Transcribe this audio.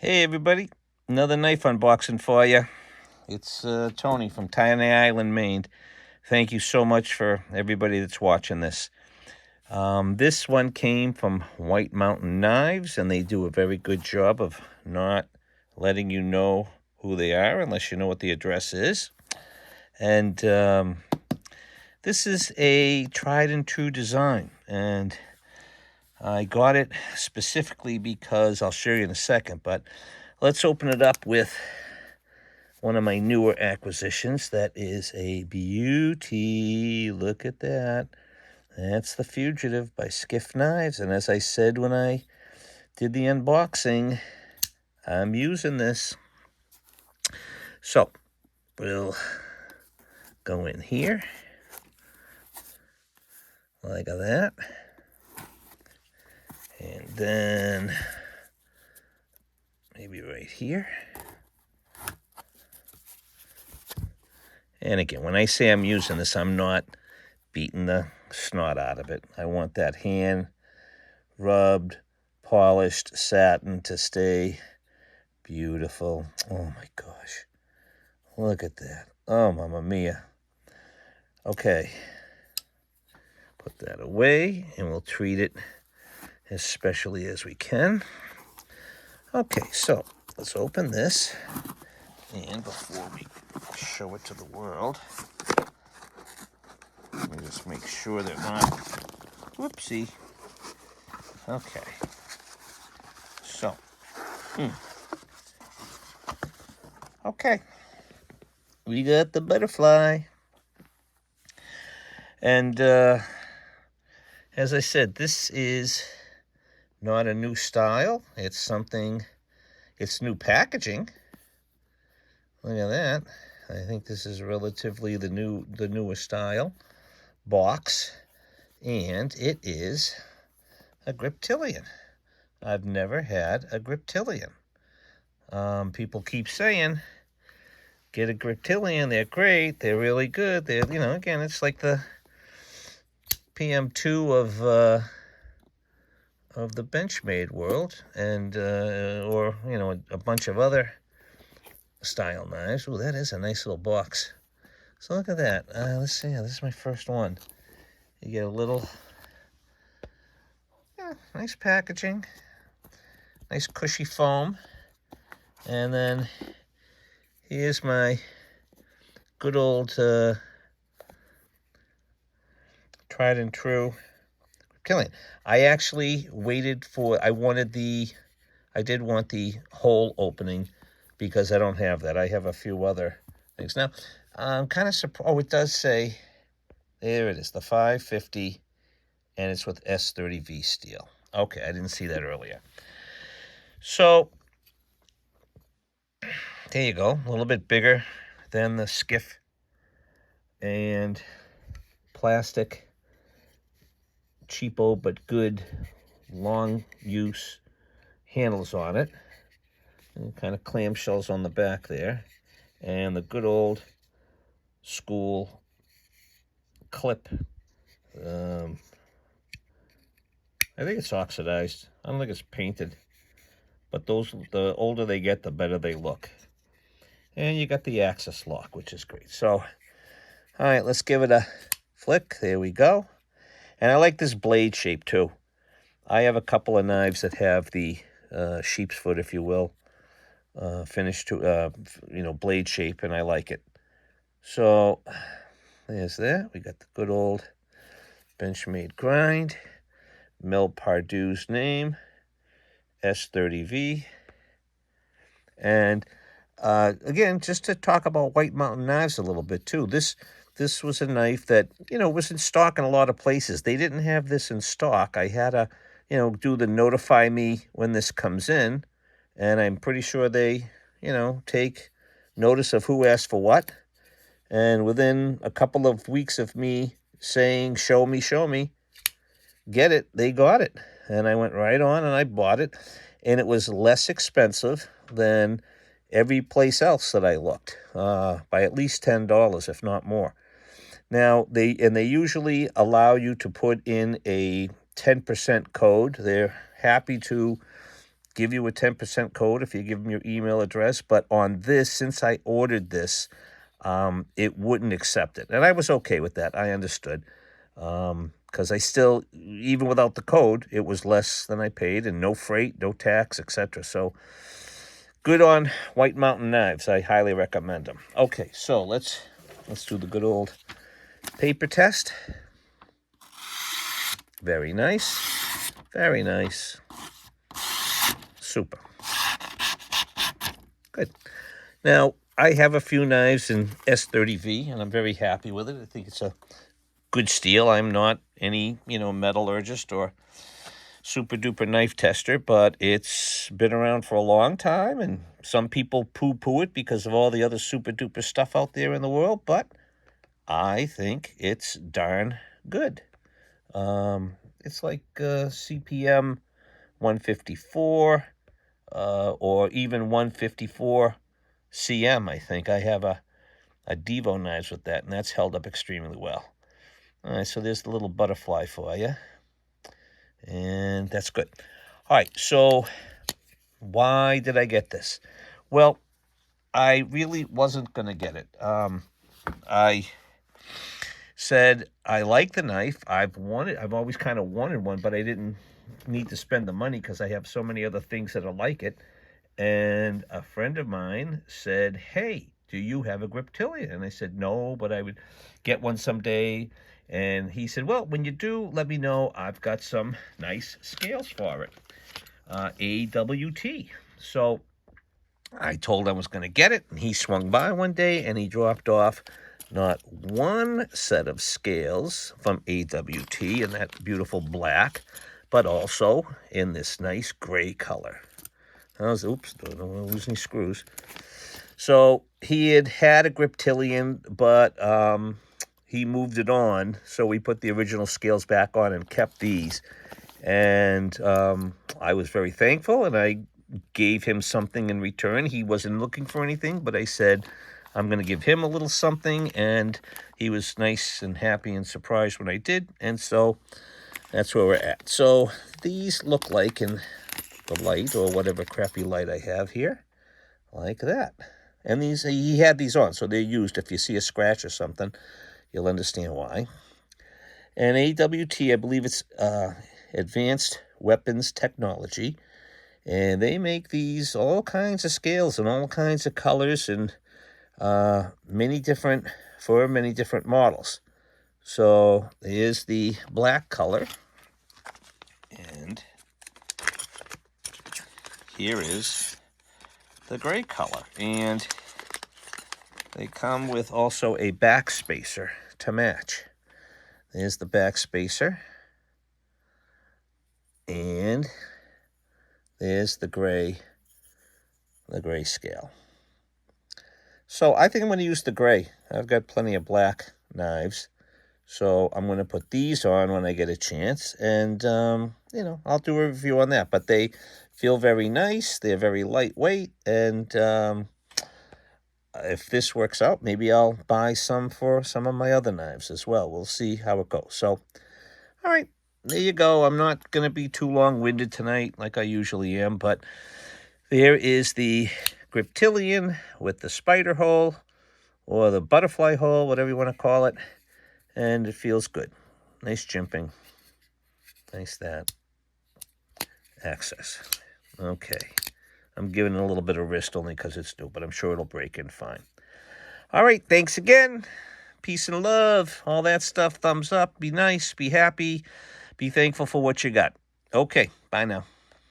Hey everybody, another knife unboxing for you. It's Tony from Tiny Island, Maine. Thank you so much for everybody that's watching this. This one came from White Mountain Knives, and they do a very good job of not letting you know who they are unless you know what the address is. And this is a tried and true design, and I got it specifically because I'll show you in a second, but let's open it up with one of my newer acquisitions. That is a beauty. Look at that. That's the Fugitive by Skiff Knives. And as I said when I did the unboxing, I'm using this. So we'll go in here like that. And then maybe right here. And again, when I say I'm using this, I'm not beating the snot out of it. I want that hand rubbed, polished satin to stay beautiful. Oh my gosh. Look at that. Oh, mamma mia. Okay. Put that away and we'll treat it as specially as we can. Okay, so let's open this. And before we show it to the world, let me just make sure they're not, whoopsie. Okay, so, okay, we got the butterfly. And as I said, this is not a new style. It's something, it's new packaging. Look at that. I think this is relatively the newest style box, and it is a Griptilian. I've never had a Griptilian. People keep saying, get a Griptilian, they're great, they're really good. They're, again, it's like the PM2 of the Benchmade world, and or a bunch of other style knives. Oh, that is a nice little box. So look at that. Let's see. This is my first one. You get a little, nice packaging, nice cushy foam, and then here's my good old tried and true Griptilian. I actually waited for, I did want the hole opening because I don't have that. I have a few other things. Now, I'm kind of surprised. Oh, it does say, there it is, the 550, and it's with S30V steel. Okay, I didn't see that earlier. So, there you go. A little bit bigger than the Skiff, and plastic, cheapo but good, long use handles on it. And kind of clamshells on the back there. And the good old school clip. I think it's oxidized. I don't think it's painted. But the older they get, the better they look. And you got the access lock, which is great. So, all right, let's give it a flick. There we go. And I like this blade shape, too. I have a couple of knives that have the sheep's foot, if you will, finished to, blade shape, and I like it. So, there's that. We got the good old Benchmade grind, Mel Pardew's name, S30V. And again, just to talk about White Mountain Knives a little bit too. This was a knife that, was in stock in a lot of places. They didn't have this in stock. I had to, do the notify me when this comes in. And I'm pretty sure they, take notice of who asked for what. And within a couple of weeks of me saying, show me, get it, they got it. And I went right on and I bought it. And it was less expensive than every place else that I looked, by at least $10, if not more. Now, they usually allow you to put in a 10% code. They're happy to give you a 10% code if you give them your email address. But on this, since I ordered this, it wouldn't accept it. And I was okay with that. I understood. Because I still, even without the code, it was less than I paid, and no freight, no tax, etc. So good on White Mountain Knives. I highly recommend them. Okay, so let's do the good old paper test. Very nice. Very nice. Super. Good. Now, I have a few knives in S30V, and I'm very happy with it. I think it's a good steel. I'm not any, metallurgist or super duper knife tester, but it's been around for a long time, and some people poo-poo it because of all the other super duper stuff out there in the world, but I think it's darn good. It's like CPM 154 or even 154 CM, I think. I have a Devo knives with that, and that's held up extremely well. All right, so there's the little butterfly for you. And that's good. All right, so why did I get this? Well, I really wasn't going to get it. I said, I like the knife. I've always kind of wanted one, but I didn't need to spend the money because I have so many other things that are like it. And a friend of mine said, hey, do you have a Griptilian? And I said, no, but I would get one someday. And he said, well, when you do, let me know. I've got some nice scales for it. AWT. So I told him I was going to get it. And he swung by one day and he dropped off not one set of scales from AWT in that beautiful black, but also in this nice gray color. Oops, don't want to lose any screws. So he had a Griptilian, but he moved it on, so we put the original scales back on and kept these. And I was very thankful, and I gave him something in return. He wasn't looking for anything, but I said, I'm going to give him a little something, and he was nice and happy and surprised when I did, and so that's where we're at. So these look like in the light, or whatever crappy light I have here, like that. And these, he had these on, so they're used. If you see a scratch or something, you'll understand why. And AWT, I believe it's Advanced Weapons Technology. And they make these all kinds of scales and all kinds of colors and many different models. So here's the black color. And here is the gray color. And they come with also a back spacer to match. There's the back spacer. And there's the gray scale. So I think I'm going to use the gray. I've got plenty of black knives. So I'm going to put these on when I get a chance. And, I'll do a review on that. But they feel very nice. They're very lightweight. And if this works out, maybe I'll buy some for some of my other knives as well. We'll see how it goes. So, all right, there you go. I'm not going to be too long-winded tonight like I usually am, but there is the Griptilian with the spider hole or the butterfly hole, whatever you want to call it, and it feels good. Nice jimping. Nice that. Access. Okay. I'm giving it a little bit of wrist only because it's new, but I'm sure it'll break in fine. All right, thanks again. Peace and love, all that stuff. Thumbs up. Be nice, be happy, be thankful for what you got. Okay, bye now.